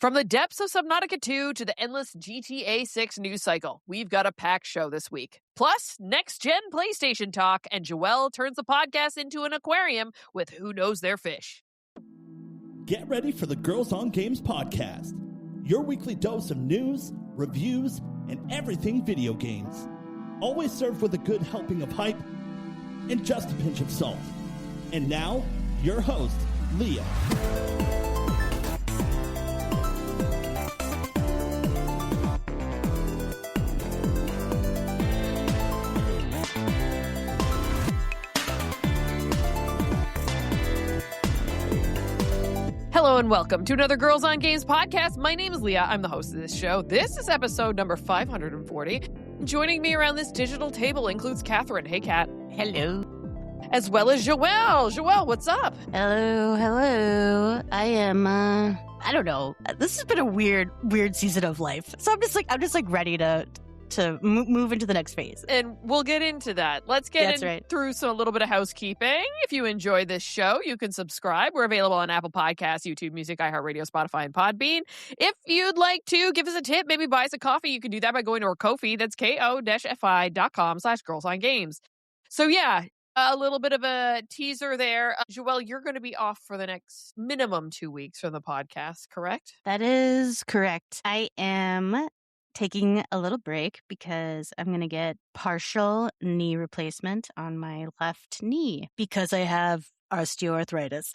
From the depths of Subnautica 2 to the endless GTA 6 news cycle, we've got a packed show this week. Plus, next-gen PlayStation talk, and Joelle turns the podcast into an aquarium with Who Knows Their Fish. Get ready for the Girls on Games podcast, your weekly dose of news, reviews, and everything video games. Always served with a good helping of hype and just a pinch of salt. And now, your host, Leah. Hello and welcome to another Girls on Games podcast. My name is Leah. I'm the host of this show. This is episode number 540. Joining me around this digital table includes Catherine. Hey, Kat. Hello. As well as Joelle. Joelle, what's up? Hello. I am, I don't know. This has been a weird season of life. So I'm just ready to move into the next phase. And we'll get into that. Let's get through a little bit of housekeeping. If you enjoy this show, you can subscribe. We're available on Apple Podcasts, YouTube Music, iHeartRadio, Spotify, and Podbean. If you'd like to give us a tip, maybe buy us a coffee, you can do that by going to our Ko-fi. That's ko-fi.com/girlsongames. So yeah, a little bit of a teaser there. Joelle, you're going to be off for the next minimum 2 weeks from the podcast, correct? That is correct. I am taking a little break because I'm going to get partial knee replacement on my left knee because I have osteoarthritis.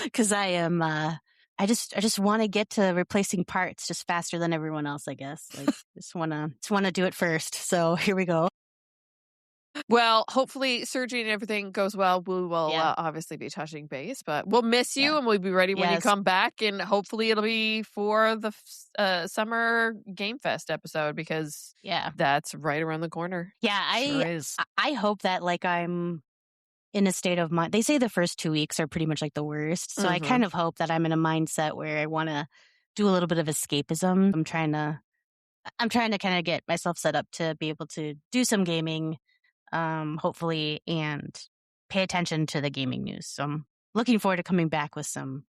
Because I just want to get to replacing parts just faster than everyone else, I guess. Like, just want to do it first. So here we go. Well, hopefully surgery and everything goes well. We will obviously be touching base, but we'll miss you and we'll be ready when you come back. And hopefully it'll be for the summer Game Fest episode because that's right around the corner. Yeah, I hope that like I'm in a state of mind. They say the first 2 weeks are pretty much like the worst. So I kind of hope that I'm in a mindset where I want to do a little bit of escapism. I'm trying to kind of get myself set up to be able to do some gaming. Hopefully, and pay attention to the gaming news. So I'm looking forward to coming back with some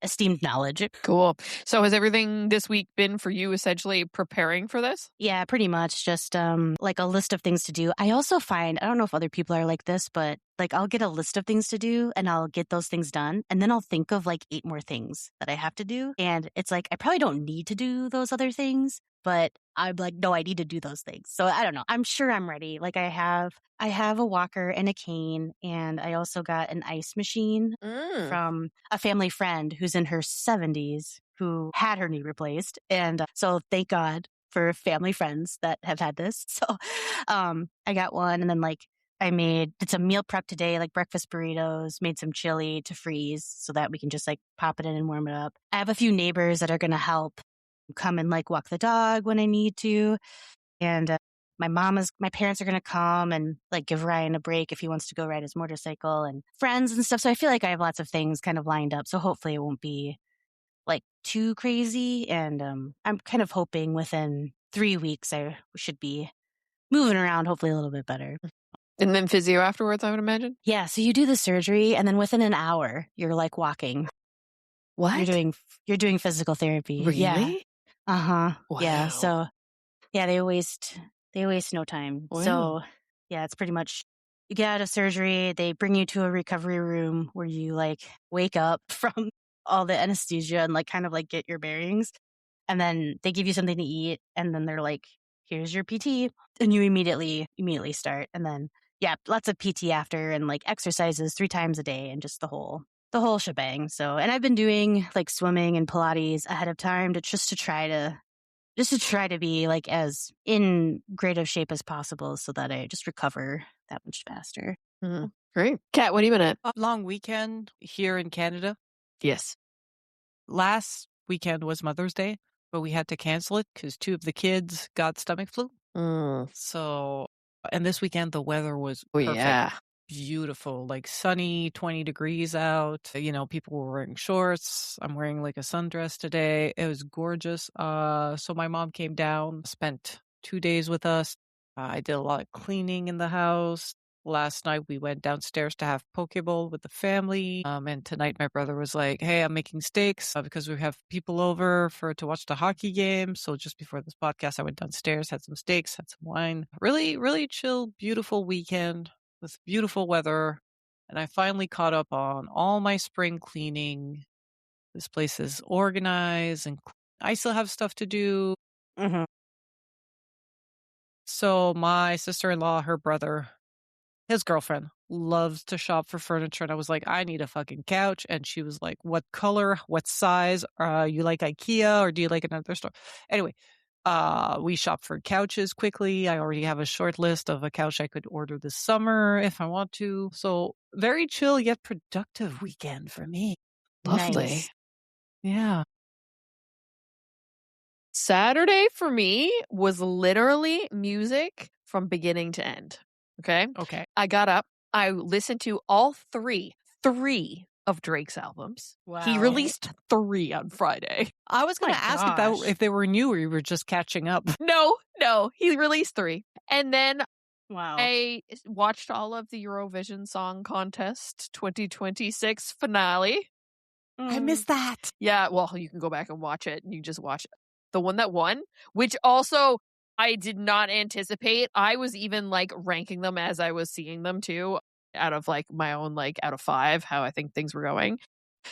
esteemed knowledge. Cool. So has everything this week been for you essentially preparing for this? Yeah, pretty much. Just like a list of things to do. I also find, I don't know if other people are like this, but like I'll get a list of things to do and I'll get those things done. And then I'll think of like 8 more things that I have to do. And it's like, I probably don't need to do those other things. But I'm like, no, I need to do those things. So I don't know. I'm sure I'm ready. Like I have a walker and a cane, and I also got an ice machine from a family friend who's in her 70s who had her knee replaced. And so thank God for family friends that have had this. So I got one, and then like did some meal prep today, like breakfast burritos, made some chili to freeze so that we can just like pop it in and warm it up. I have a few neighbors that are going to help come and like walk the dog when I need to. And my parents are going to come and like give Ryan a break if he wants to go ride his motorcycle, and friends and stuff. So I feel like I have lots of things kind of lined up. So hopefully it won't be like too crazy. And I'm kind of hoping within 3 weeks I should be moving around, hopefully a little bit better. And then physio afterwards, I would imagine? Yeah. So you do the surgery and then within an hour, you're like walking. What? You're doing physical therapy. Really? Yeah. Wow. Yeah. So yeah, they waste no time. Wow. So yeah, it's pretty much you get out of surgery, they bring you to a recovery room where you like wake up from all the anesthesia and like kind of like get your bearings. And then they give you something to eat, and then they're like, here's your PT. And you immediately start. And then lots of PT after, and like exercises 3 times a day, and just the whole shebang. So, and I've been doing like swimming and Pilates ahead of time to try to be like as in great of shape as possible so that I just recover that much faster. Mm-hmm. Great. Kat, what have you been at? A long weekend here in Canada. Yes. Last weekend was Mother's Day, but we had to cancel it because 2 of the kids got stomach flu. So, and this weekend the weather was perfect. Yeah. Beautiful, like sunny, 20 degrees out. You know, people were wearing shorts. I'm wearing like a sundress today. It was gorgeous. So my mom came down, spent 2 days with us. I did a lot of cleaning in the house, Last night we went downstairs to have Poke Bowl with the family. And tonight my brother was like, hey, I'm making steaks because we have people over to watch the hockey game. So just before this podcast, I went downstairs, had some steaks, had some wine. Really, really chill, beautiful weekend with beautiful weather. And I finally caught up on all my spring cleaning. This place is organized and I still have stuff to do. Mm-hmm. So my sister-in-law, her brother, his girlfriend loves to shop for furniture. And I was like, I need a fucking couch. And she was like, what color, what size? You like IKEA or do you like another store? Anyway, we shopped for couches quickly. I already have a short list of a couch I could order this summer if I want to. So very chill yet productive weekend for me. Lovely. Nice. Yeah. Saturday for me was literally music from beginning to end. Okay. I got up. I listened to all three of Drake's albums. Wow. He released 3 on Friday. I was going to ask if they were new or you were just catching up. No, he released 3. And then wow. I watched all of the Eurovision Song Contest 2026 finale. I missed that. Yeah, well, you can go back and watch it. And you just watch the one that won, which also I did not anticipate. I was even like ranking them as I was seeing them too, out of like my own like out of 5, how I think things were going.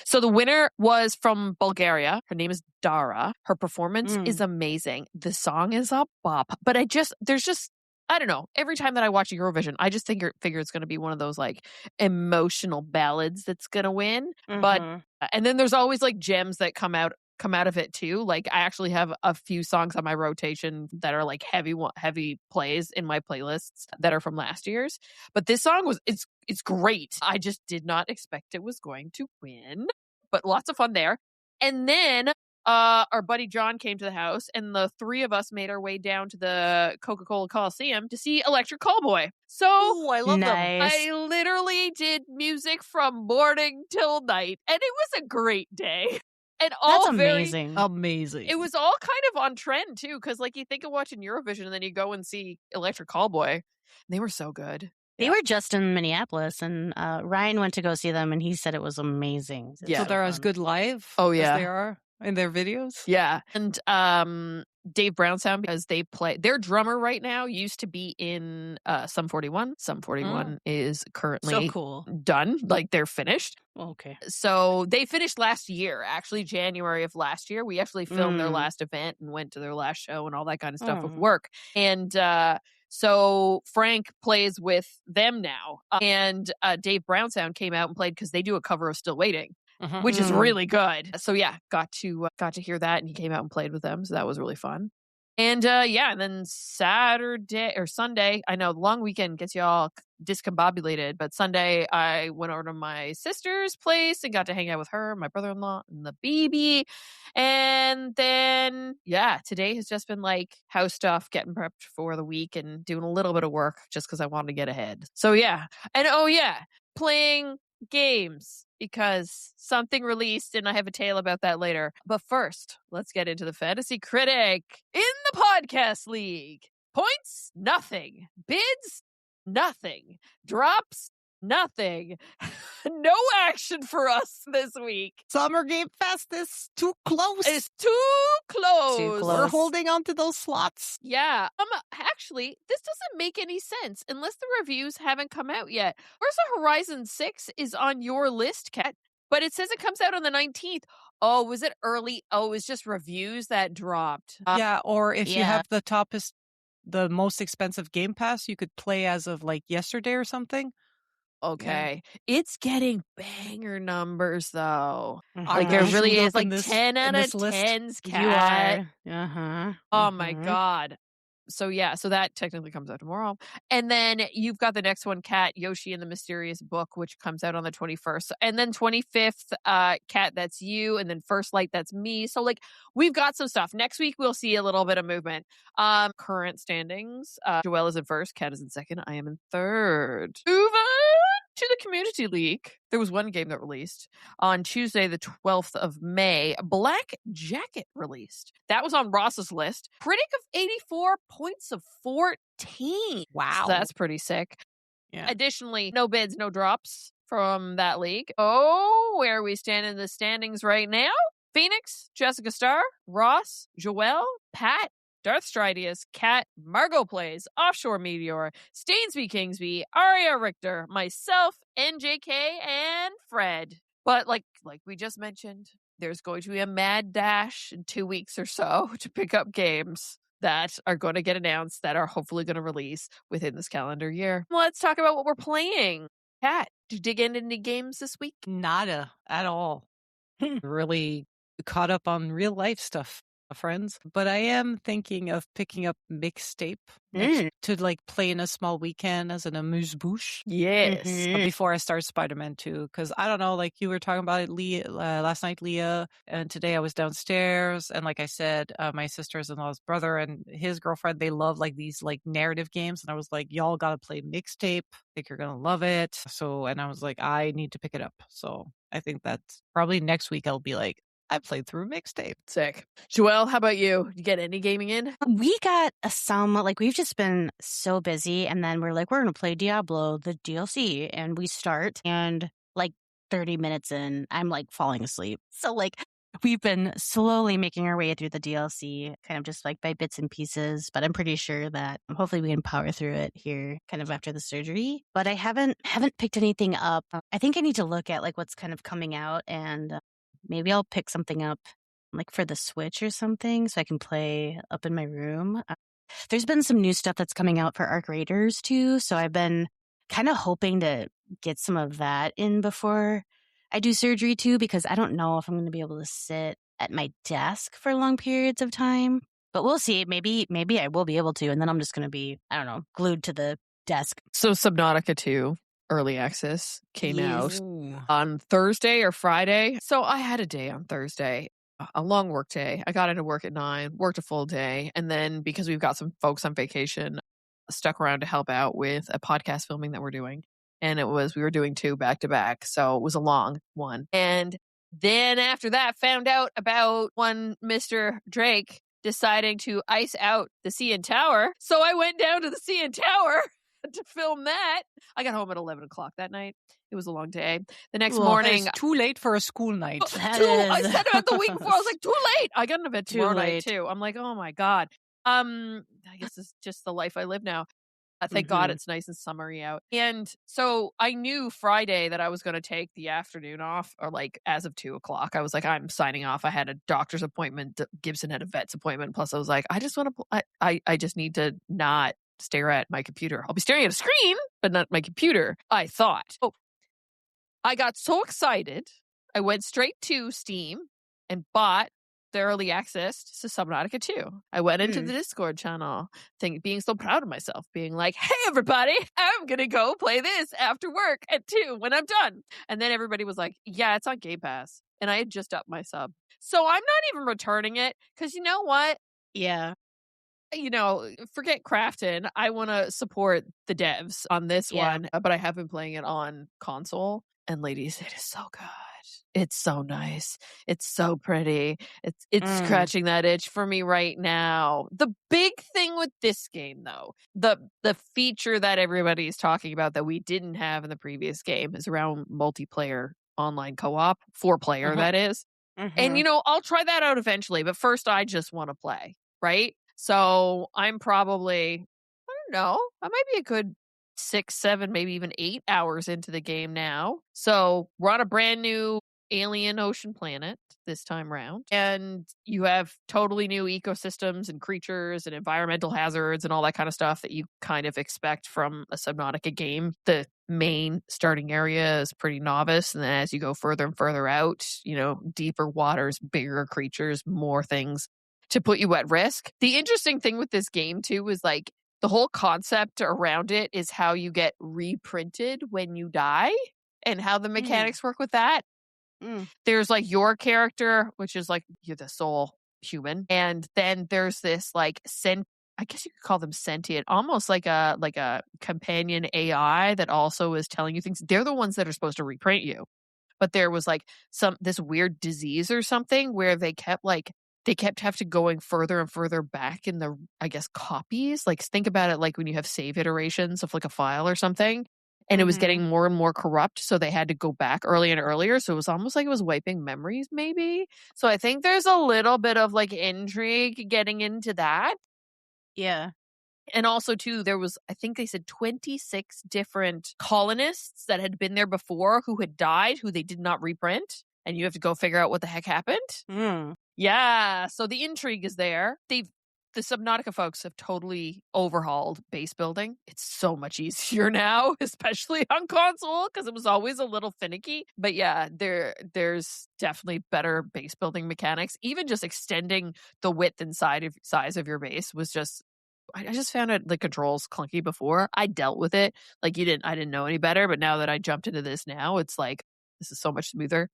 So the winner was from Bulgaria. Her name is Dara. Her performance is amazing. The song is a bop, but I don't know. Every time that I watch Eurovision, I just figure it's going to be one of those like emotional ballads that's going to win. Mm-hmm. But and then there's always like gems that come out of it too. Like I actually have a few songs on my rotation that are like heavy plays in my playlists that are from last year's. But this song it's great. I just did not expect it was going to win, but lots of fun there. And then our buddy John came to the house and the 3 of us made our way down to the Coca-Cola Coliseum to see Electric Callboy. So I love them. I literally did music from morning till night and it was a great day. And all That's amazing. Amazing. It was all kind of on trend too, because like you think of watching Eurovision and then you go and see Electric Callboy. They were so good. They were just in Minneapolis, and Ryan went to go see them, and he said it was amazing. So they're as good live as they are in their videos? Yeah. And Dave Brownsound, because they play, their drummer right now used to be in Sum 41. Sum 41 is currently done. Like they're finished. Okay. So they finished last year, actually January of last year. We actually filmed their last event and went to their last show and all that kind of stuff with work. And so Frank plays with them now. And Dave Brownsound came out and played because they do a cover of Still Waiting. Which is really good. So yeah, got to hear that, and he came out and played with them, so that was really fun. And and then Saturday or Sunday, I know the long weekend gets you all discombobulated, but Sunday I went over to my sister's place and got to hang out with her, my brother-in-law, and the baby. And then today has just been like house stuff, getting prepped for the week and doing a little bit of work just because I wanted to get ahead. So yeah, and playing games because something released and I have a tale about that later. But first, let's get into the Fantasy Critic in the Podcast League. Points, nothing. Bids, nothing. Drops, nothing. No action for us this week. Summer Game Fest is too close. It's too close. We're holding on to those slots. Yeah. Actually, this doesn't make any sense unless the reviews haven't come out yet. Forza Horizon 6 is on your list, Kat, but it says it comes out on the 19th. Oh, was it early? Oh, it was just reviews that dropped. Or if you have the most expensive Game Pass, you could play as of like yesterday or something. Okay. It's getting banger numbers though. Like Are it really you is like this- 10 out of list? 10s, You Kat. are. Oh my God. So so that technically comes out tomorrow. And then you've got the next one, Kat, Yoshi and the Mysterious Book, which comes out on the 21st. And then 25th, Kat, that's you. And then First Light, that's me. So like we've got some stuff. Next week, we'll see a little bit of movement. Current standings. Joelle is in first. Kat is in second. I am in third. Move on to the Community League. There was one game that released on Tuesday, the 12th of May. Black Jacket released. That was on Ross's list. Critic of 84, points of 14. Wow. So that's pretty sick. Yeah. Additionally, no bids, no drops from that league. Oh, where are we standing in the standings right now? Phoenix, Jessica Starr, Ross, Joelle, Pat, Darth Stridius, Kat, Margot Plays, Offshore Meteor, Stainsby Kingsby, Aria Richter, myself, NJK, and Fred. But like we just mentioned, there's going to be a mad dash in 2 weeks or so to pick up games that are going to get announced that are hopefully going to release within this calendar year. Let's talk about what we're playing. Kat, did you dig into any games this week? Nada at all. Really caught up on real life stuff, friends. But I am thinking of picking up Mixtape to like play in a small weekend as an amuse-bouche. Yes. Before I start Spider-Man 2. Because I don't know, like you were talking about it last night, Leah, and today I was downstairs. And like I said, my sister's-in-law's brother and his girlfriend, they love like these like narrative games. And I was like, y'all got to play Mixtape. I think you're going to love it. And I was like, I need to pick it up. So I think that's probably next week I'll be like, I played through Mixtape. Sick. Joelle, how about you? Did you get any gaming in? We got we've just been so busy, and then we're like, we're going to play Diablo, the DLC, and we start, and like 30 minutes in, I'm like falling asleep. So like we've been slowly making our way through the DLC, kind of just like by bits and pieces, but I'm pretty sure that hopefully we can power through it here kind of after the surgery. But I haven't picked anything up. I think I need to look at like what's kind of coming out, and maybe I'll pick something up like for the Switch or something so I can play up in my room. There's been some new stuff that's coming out for Arc Raiders too, so I've been kind of hoping to get some of that in before I do surgery too, because I don't know if I'm going to be able to sit at my desk for long periods of time. But we'll see. Maybe I will be able to, and then I'm just going to be, I don't know, glued to the desk. So Subnautica 2 early access came out on Thursday or Friday. So I had a day on Thursday, a long work day. I got into work at 9, worked a full day. And then because we've got some folks on vacation, stuck around to help out with a podcast filming that we're doing. And we were doing 2 back to back. So it was a long one. And then after that, found out about one Mr. Drake deciding to ice out the CN Tower. So I went down to the CN Tower to film that. I got home at 11 o'clock that night. It was a long day. The next morning, too late for a school night. I said it the week before. I was like, too late. I got an event tomorrow night too. I'm like, oh my God. I guess it's just the life I live now. Thank God it's nice and summery out. And so I knew Friday that I was going to take the afternoon off, or like as of 2 o'clock. I was like, I'm signing off. I had a doctor's appointment. Gibson had a vet's appointment. Plus I was like, I just want to, I just need to not stare at my computer. I'll be staring at a screen, but not my computer, I thought. Oh, I got so excited. I went straight to Steam and bought the early access to Subnautica 2. I went into the Discord channel, being so proud of myself, being like, hey, everybody, I'm going to go play this after work at 2 when I'm done. And then everybody was like, yeah, it's on Game Pass. And I had just upped my sub. So I'm not even returning it because you know what? Yeah. Forget Crafton. I want to support the devs on this one, but I have been playing it on console. And ladies, it is so good. It's so nice. It's so pretty. It's scratching that itch for me right now. The big thing with this game, though, the feature that everybody is talking about that we didn't have in the previous game is around multiplayer online co-op, 4-player, that is. And, I'll try that out eventually. But first, I just want to play, right? So I'm probably, I don't know, I might be a good 6, 7, maybe even 8 hours into the game now. So we're on a brand new alien ocean planet this time round. And you have totally new ecosystems and creatures and environmental hazards and all that kind of stuff that you kind of expect from a Subnautica game. The main starting area is pretty novice. And then as you go further and further out, deeper waters, bigger creatures, more things to put you at risk. The interesting thing with this game too is like the whole concept around it is how you get reprinted when you die and how the mechanics work with that. There's like your character, which is like you're the sole human, and then there's this like I guess you could call them sentient, almost like a companion AI that also is telling you things. They're the ones that are supposed to reprint you, but there was like this weird disease or something where they kept having to going further and further back in the, I guess, copies. Like think about it like when you have save iterations of like a file or something. and it was getting more and more corrupt, so they had to go back earlier and earlier, so it was almost like it was wiping memories maybe. So I think there's a little bit of like intrigue getting into that. Yeah. And also too, there was, I think they said 26 different colonists that had been there before who had died, who they did not reprint, and you have to go figure out what the heck happened. Yeah, so the intrigue is there. The Subnautica folks have totally overhauled base building. It's so much easier now, especially on console, because it was always a little finicky. But yeah, there's definitely better base building mechanics. Even just extending the width and size of your base was just, I just found it, the controls clunky before. I dealt with it. Like I didn't know any better, but now that I jumped into this now, it's like, this is so much smoother.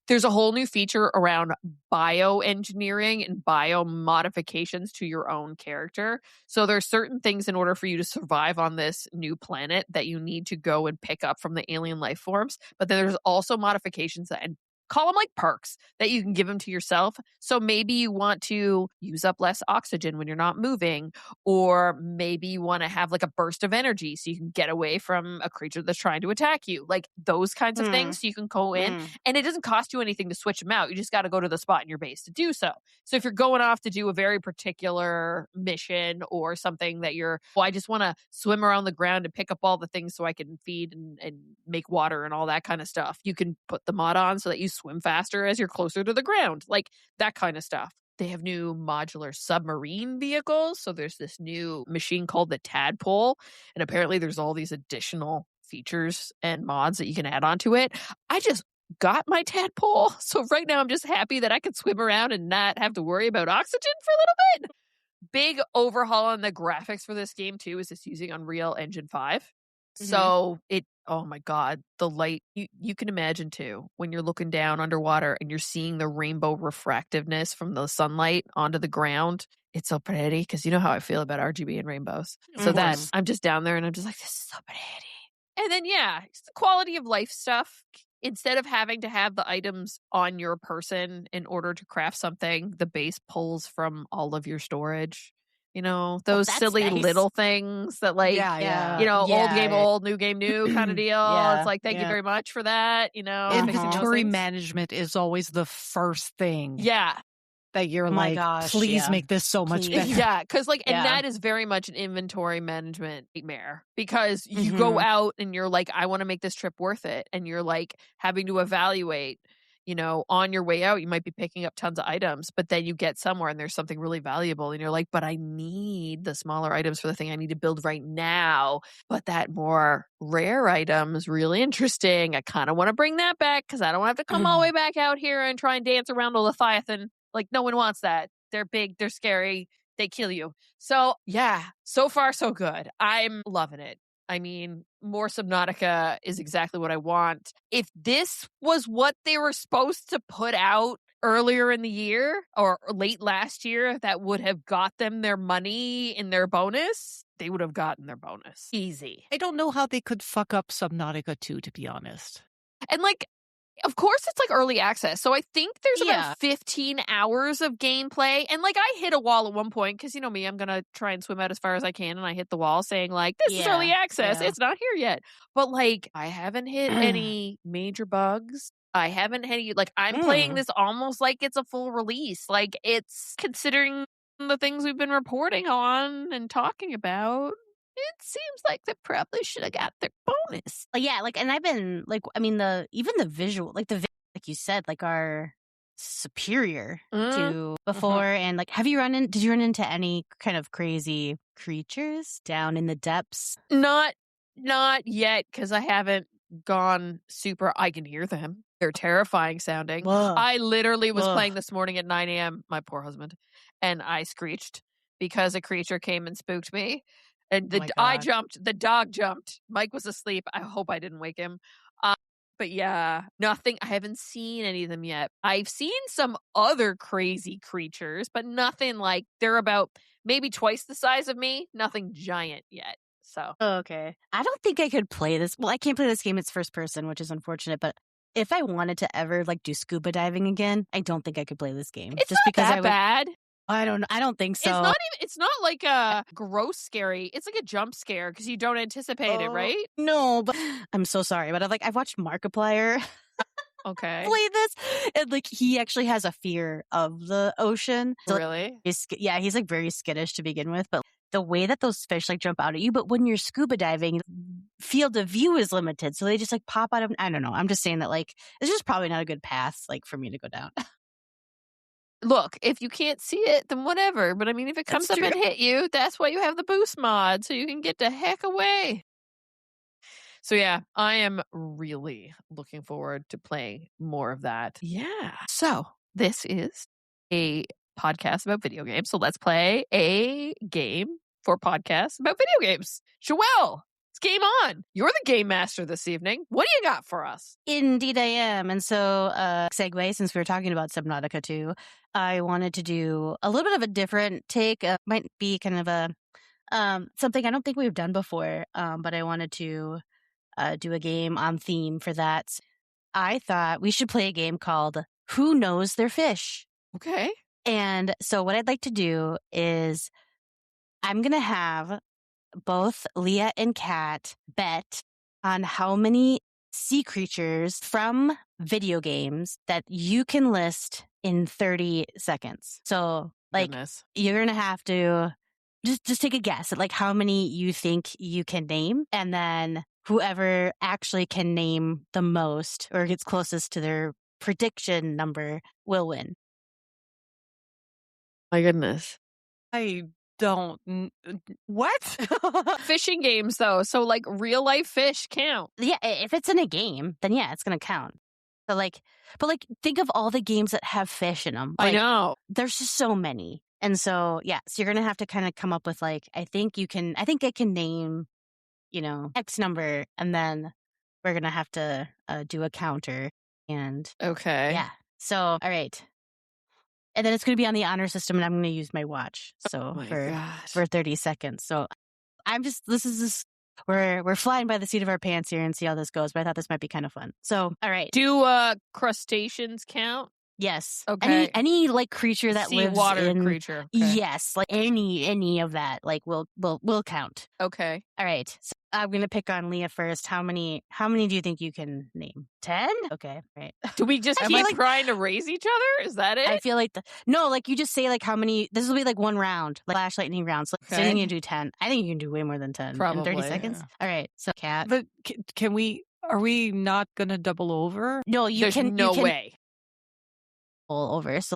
There's a whole new feature around bioengineering and biomodifications to your own character. So there's certain things in order for you to survive on this new planet that you need to go and pick up from the alien life forms. But then there's also modifications and call them like perks that you can give them to yourself. So maybe you want to use up less oxygen when you're not moving, or maybe you want to have like a burst of energy so you can get away from a creature that's trying to attack you. Like those kinds of things. So you can go in and it doesn't cost you anything to switch them out. You just got to go to the spot in your base to do so. So if you're going off to do a very particular mission or something that I just want to swim around the ground and pick up all the things so I can feed and make water and all that kind of stuff, you can put the mod on so that you swim faster as you're closer to the ground, like that kind of stuff. They have new modular submarine vehicles. So there's this new machine called the Tadpole, and apparently there's all these additional features and mods that you can add onto it. I just got my Tadpole, so right now I'm just happy that I can swim around and not have to worry about oxygen for a little bit. Big overhaul on the graphics for this game too is it's using Unreal Engine 5. So oh my God, the light, you can imagine too, when you're looking down underwater and you're seeing the rainbow refractiveness from the sunlight onto the ground. It's so pretty, because you know how I feel about RGB and rainbows. So that I'm just down there and I'm just like, this is so pretty. And then, yeah, it's the quality of life stuff. Instead of having to have the items on your person in order to craft something, the base pulls from all of your storage. You know, those silly little things that like, old game old, new game new kind of deal. It's like, thank you very much for that. You know, inventory management is always the first thing. Yeah. That you're please make this so much better. Yeah, because and that is very much an inventory management nightmare, because you go out and you're like, I want to make this trip worth it. And you're like having to evaluate, on your way out, you might be picking up tons of items, but then you get somewhere and there's something really valuable and you're like, but I need the smaller items for the thing I need to build right now. But that more rare item is really interesting. I kind of want to bring that back because I don't have to come all the way back out here and try and dance around a Leviathan. Like, no one wants that. They're big, they're scary, they kill you. So yeah, so far so good. I'm loving it. I mean, more Subnautica is exactly what I want. If this was what they were supposed to put out earlier in the year or late last year, that would have got them their money in their bonus, they would have gotten their bonus. Easy. I don't know how they could fuck up Subnautica 2, to be honest. And of course, it's early access. So I think there's about 15 hours of gameplay. And I hit a wall at one point because, you know me, I'm going to try and swim out as far as I can. And I hit the wall saying this is early access. It's not here yet. But I haven't hit any major bugs. I haven't had any, I'm playing this almost like it's a full release. It's considering the things we've been reporting on and talking about. It seems like they probably should have got their bonus. Yeah, and I've been even the visual, like you said, are superior to before. And did you run into any kind of crazy creatures down in the depths? Not yet, because I haven't gone super. I can hear them. They're terrifying sounding. Whoa. I literally was playing this morning at 9 a.m., my poor husband, and I screeched because a creature came and spooked me. And I jumped. The dog jumped. Mike was asleep. I hope I didn't wake him. But yeah, nothing. I haven't seen any of them yet. I've seen some other crazy creatures, but nothing they're about maybe twice the size of me. Nothing giant yet. So okay. I don't think I could play this. Well, I can't play this game. It's first person, which is unfortunate. But if I wanted to ever do scuba diving again, I don't think I could play this game. It's just not because bad. I don't think so. It's not like a gross scary. It's like a jump scare because you don't anticipate it, right? No, but I'm so sorry. But I've watched Markiplier Okay. play this, and like he actually has a fear of the ocean. So, really? he's like very skittish to begin with, but the way that those fish like jump out at you, but when you're scuba diving, field of view is limited, so they just like pop out of. I don't know. I'm just saying that like it's just probably not a good path like for me to go down. Look, if you can't see it, then whatever. But I mean, if it comes up and hit you, that's why you have the boost mod, so you can get the heck away. So yeah, I am really looking forward to playing more of that. Yeah. So this is a podcast about video games. So let's play a game for podcasts about video games. Joelle, it's game on. You're the game master this evening. What do you got for us? Indeed I am. And so, segue, since we were talking about Subnautica 2, I wanted to do a little bit of a different take. Might be kind of a something I don't think we've done before, but I wanted to do a game on theme for that. I thought we should play a game called Who Knows Their Fish? Okay. And so what I'd like to do is I'm going to have both Leah and Kat bet on how many sea creatures from video games that you can list in 30 seconds. So like you're going to have to just take a guess at like how many you think you can name, and then whoever actually can name the most or gets closest to their prediction number will win. My goodness. I don't. What? Fishing games, though. So, like, real life fish count. Yeah, if it's in a game, then yeah, it's going to count. So, like, but like, think of all the games that have fish in them. Like, I know. There's just so many. And so, yeah, so you're going to have to kind of come up with like, I think I can name, X number, and then we're going to have to do a counter. And okay. Yeah. So, all right. And then it's going to be on the honor system, and I'm going to use my watch. So for 30 seconds. So we're flying by the seat of our pants here and see how this goes. But I thought this might be kind of fun. So, all right. Do crustaceans count? Yes. Okay. Any like creature that lives water in creature. Okay. Yes, like any of that like will count. Okay. All right. So I'm gonna pick on Leah first. How many do you think you can name? 10? Okay. Right. Do we just keep trying to raise each other? Is that it? I feel like no, like you just say like how many. This will be like one round, like flash lightning round. So, so I think you can do 10. I think you can do way more than 10 Probably, in 30 seconds. Yeah. All right. So Kat, but can we? Are we not gonna double over? No, There's no way. Over. So.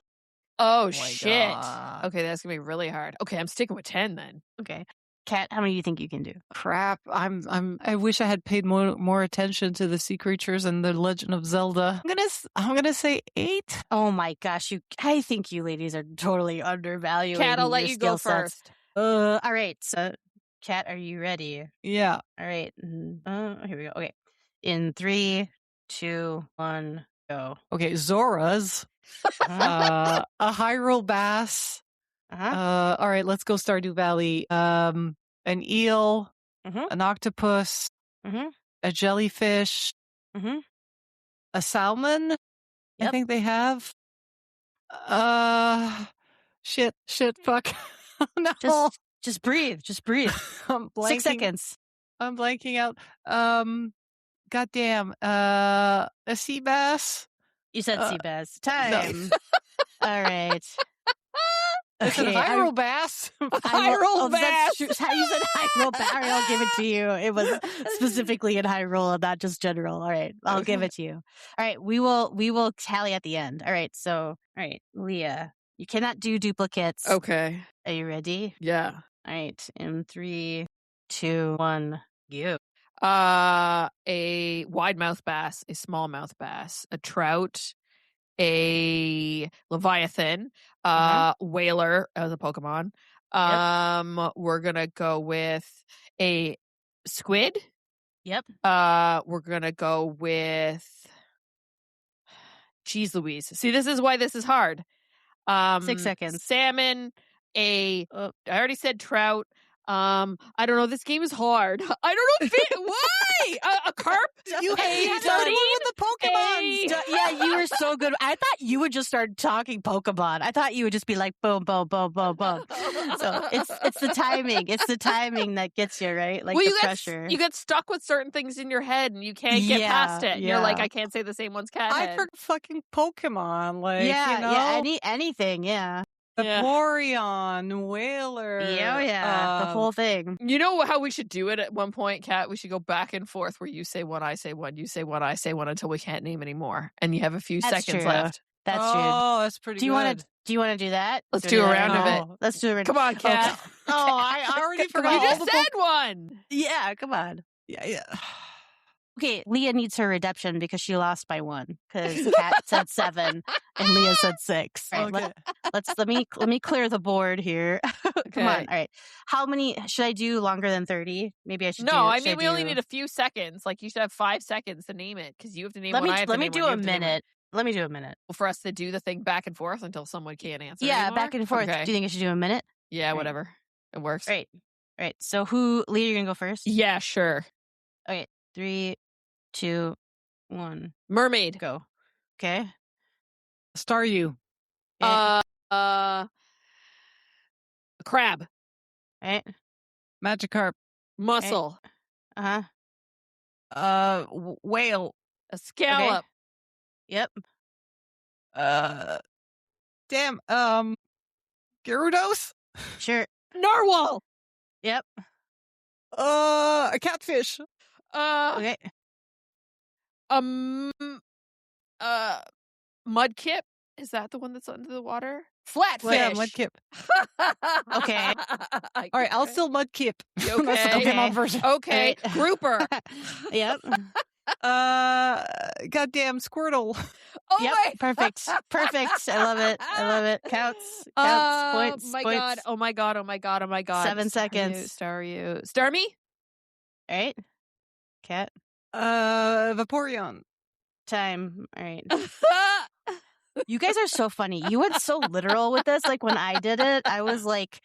Oh shit. God. Okay, that's gonna be really hard. Okay, I'm sticking with 10 then. Okay. Kat, how many do you think you can do? Crap. I wish I had paid more attention to the sea creatures and the Legend of Zelda. I'm gonna say 8. Oh my gosh, I think you ladies are totally undervaluing. Kat, I'll let you go first. All right. So Kat, are you ready? Yeah. All right. Here we go. Okay. In 3, 2, 1, go. Okay, Zoras. A Hyrule bass. All right, let's go Stardew Valley. An eel, an octopus, a jellyfish, a salmon. Yep. I think they have. Shit, fuck. No. Just breathe. I'm blanking. 6 seconds. I'm blanking out. Goddamn. A sea bass. You said sea bass. Time. No. All right. Okay, Hyrule bass. Hyrule bass. You said Hyrule bass. All right, I'll give it to you. It was specifically in Hyrule, not just general. All right, I'll give it to you. All right, we will tally at the end. All right, so all right, Leah, you cannot do duplicates. Okay. Are you ready? Yeah. All right, in 3, 2, 1, go. A wide-mouthed bass, a smallmouth bass, a trout, a leviathan, whaler as a Pokemon. We're gonna go with a squid. Yep. We're gonna go with. Jeez Louise. See, this is why this is hard. 6 seconds. Salmon. I already said trout. I don't know. This game is hard. I don't know. Why? A carp? You hate with the Pokemon. Yeah, you were so good. I thought you would just start talking Pokemon. I thought you would just be like boom, boom, boom, boom, boom. So it's the timing. It's the timing that gets you, right? Like the pressure. You get stuck with certain things in your head and you can't get past it. Yeah. You're like, I can't say the same one's cat head. I heard fucking Pokemon. Like, you know? Anything, yeah. Vaporeon, Whaler. The whole thing. You know how we should do it at one point, Kat? We should go back and forth where you say one, I say one, you say one, I say one until we can't name anymore. And you have a few seconds left. That's true. Oh, that's pretty good. Do you want to do that? Let's do a round of it. Let's do a round. Come on, Kat. Okay. Oh, I already forgot. You just said one. Yeah, come on. Yeah. Okay, Leah needs her redemption because she lost by 1. Because Kat said 7 and Leah said 6. Right, okay. Let me clear the board here. Come on. All right. How many should I do longer than 30? Maybe I should. No, I mean we only need a few seconds. Like you should have 5 seconds to name it because you have to name one. Let me do a minute. Let me do a minute. For us to do the thing back and forth until someone can't answer. Yeah, anymore? Back and forth. Okay. Do you think I should do a minute? Yeah, whatever. It works. Right. So Leah, you're gonna go first? Yeah, sure. Okay. 3, 2, 1. Mermaid. Go. Okay. Staryu. Crab. Right. Magikarp. Mussel. Right. Whale. A scallop. Okay. Yep. Damn. Gyarados. Sure. Narwhal. Yep. A catfish. Okay. Mudkip. Is that the one that's under the water? Flatfish. Yeah, Mudkip. Okay. All right, I'll still Mudkip. Okay. That's the Pokemon version. Okay. Right. Grouper. Yep. Goddamn Squirtle. Oh yep. Perfect. I love it. Counts. Points. God. Oh my god. 7 seconds. Starmie. All right. Cat. Vaporeon. Time. All right. You guys are so funny. You went so literal with this. Like when I did it, I was like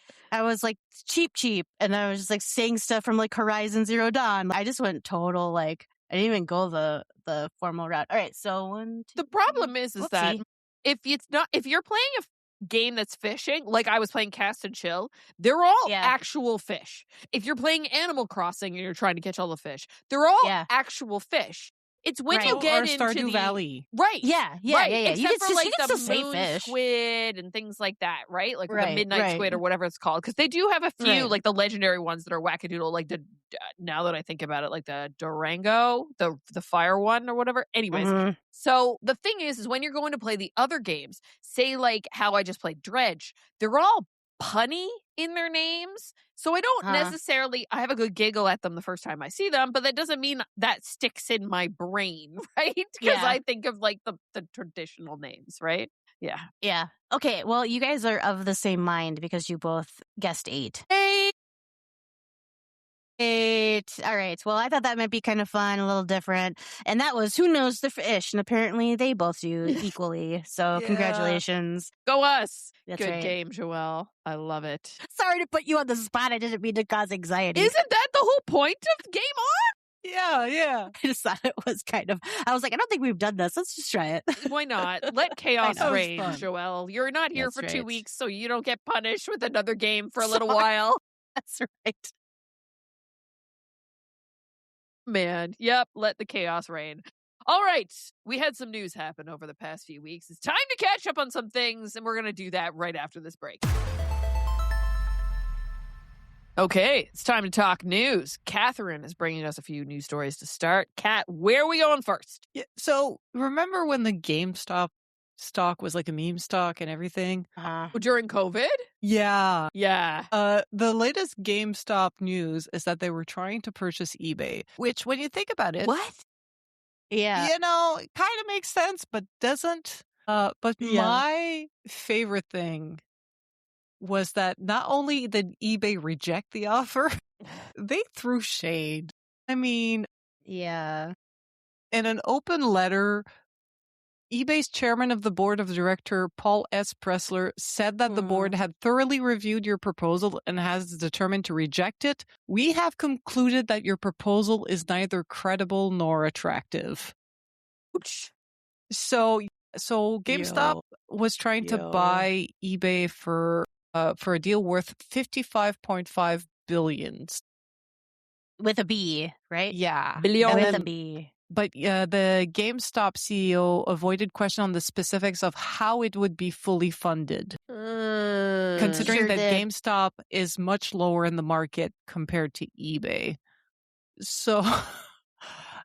cheap. And I was just like saying stuff from like Horizon Zero Dawn. I just went total like, I didn't even go the formal route. All right. So 1, 2. The problem is that if you're playing a game that's fishing, like I was playing Cast and Chill, they're all actual fish. If you're playing Animal Crossing and you're trying to catch all the fish, they're all actual fish. It's when you get into Stardew Valley. Right. Yeah. Except You for like the moon fish. Squid and things like that, right? Like the midnight squid or whatever it's called. Because they do have a few, like the legendary ones that are wackadoodle, like now that I think about it, like the Durango, the fire one or whatever. Anyways, so the thing is when you're going to play the other games, say like how I just played Dredge, they're all punny in their names. So I don't necessarily, I have a good giggle at them the first time I see them, but that doesn't mean that sticks in my brain, right? Because I think of like the traditional names, right? Yeah. Yeah. Okay. Well, you guys are of the same mind because you both guessed 8. 8. All right. Well, I thought that might be kind of fun, a little different. And that was Who Knows the Fish. And apparently they both do equally. So congratulations. Go us. That's Good right. game, Joelle. I love it. Sorry to put you on the spot. I didn't mean to cause anxiety. Isn't that the whole point of Game On? Yeah. I just thought it was kind of, I was like, I don't think we've done this. Let's just try it. Why not? Let chaos reign, Joelle. You're not here That's for right. 2 weeks, so you don't get punished with another game for a little while. That's right. Man, yep, let the chaos reign. All right, we had some news happen over the past few weeks. It's time to catch up on some things, and we're going to do that right after this break. Okay, it's time to talk news. Catherine is bringing us a few news stories to start. Kat, where are we going first? Yeah, so remember when the GameStop stock was like a meme stock and everything? During COVID? Yeah. Yeah. The latest GameStop news is that they were trying to purchase eBay, which when you think about it, What? Yeah. you know, it kind of makes sense, but doesn't. But my favorite thing was that not only did eBay reject the offer, they threw shade. I mean, Yeah. in an open letter, eBay's chairman of the board of director, Paul S. Pressler, said that the board had thoroughly reviewed your proposal and has determined to reject it. We have concluded that your proposal is neither credible nor attractive. Ouch. So GameStop was trying to buy eBay for a deal worth $55.5 billion. With a B, right? Yeah. Billion. With a B. But the GameStop CEO avoided question on the specifics of how it would be fully funded, considering that GameStop is much lower in the market compared to eBay. So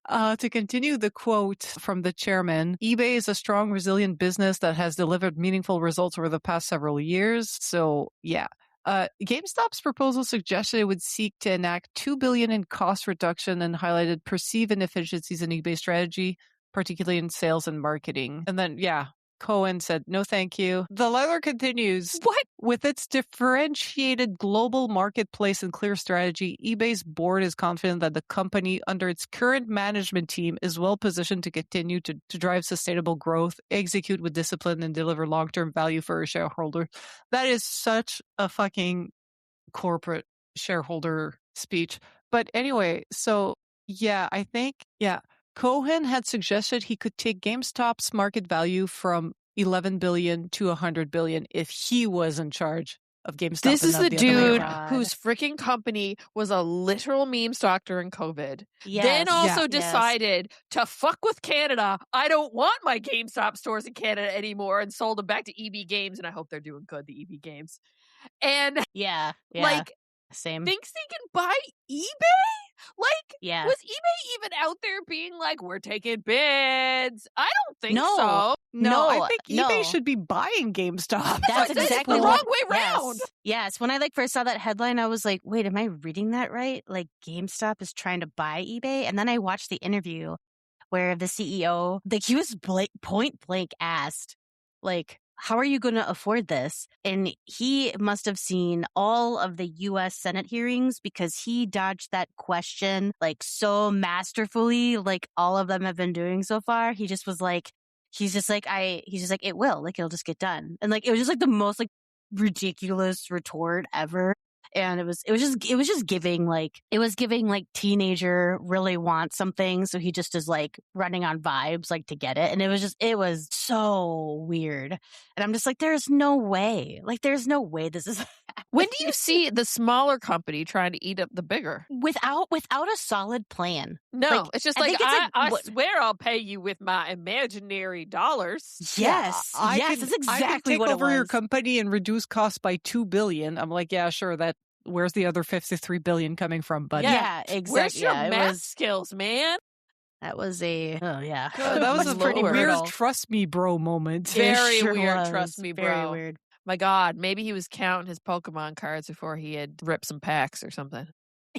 to continue the quote from the chairman, eBay is a strong, resilient business that has delivered meaningful results over the past several years. So, yeah. GameStop's proposal suggested it would seek to enact $2 billion in cost reduction and highlighted perceived inefficiencies in eBay's strategy, particularly in sales and marketing. And then, Cohen said, no, thank you. The letter continues. What? With its differentiated global marketplace and clear strategy, eBay's board is confident that the company, under its current management team, is well positioned to continue to drive sustainable growth, execute with discipline, and deliver long-term value for our shareholders. That is such a fucking corporate shareholder speech. But anyway, so I think Cohen had suggested he could take GameStop's market value from $11 billion to $100 billion if he was in charge of GameStop. This is the dude whose freaking company was a literal meme stock during COVID. Yes. Then also decided to fuck with Canada. I don't want my GameStop stores in Canada anymore, and sold them back to EB Games. And I hope they're doing good, the EB Games. And same. Thinks they can buy eBay? Was eBay even out there being like, we're taking bids? I don't think so. No, I think eBay should be buying GameStop. That's exactly the wrong way round. Yes. When I first saw that headline, I was like, wait, am I reading that right? Like, GameStop is trying to buy eBay? And then I watched the interview where the CEO, he was point blank asked, how are you going to afford this? And he must have seen all of the U.S. Senate hearings because he dodged that question so masterfully, all of them have been doing so far. He just was it will, it'll just get done. And it was just the most ridiculous retort ever. And it was just giving teenager really wants something, so he just is running on vibes to get it. And it was so weird. And I'm just there's no way this is happening. When do you see the smaller company trying to eat up the bigger without a solid plan? No, it's just I swear I'll pay you with my imaginary dollars. Yes, that's exactly I can take what over it was. your company and reduce costs by $2 billion. I'm yeah, sure. Where's the other $53 billion coming from, buddy? Yeah, exactly. Where's your math skills, man? That was that was a pretty weird trust me bro moment. Very weird trust me bro. Very weird. My God, maybe he was counting his Pokemon cards before he had ripped some packs or something.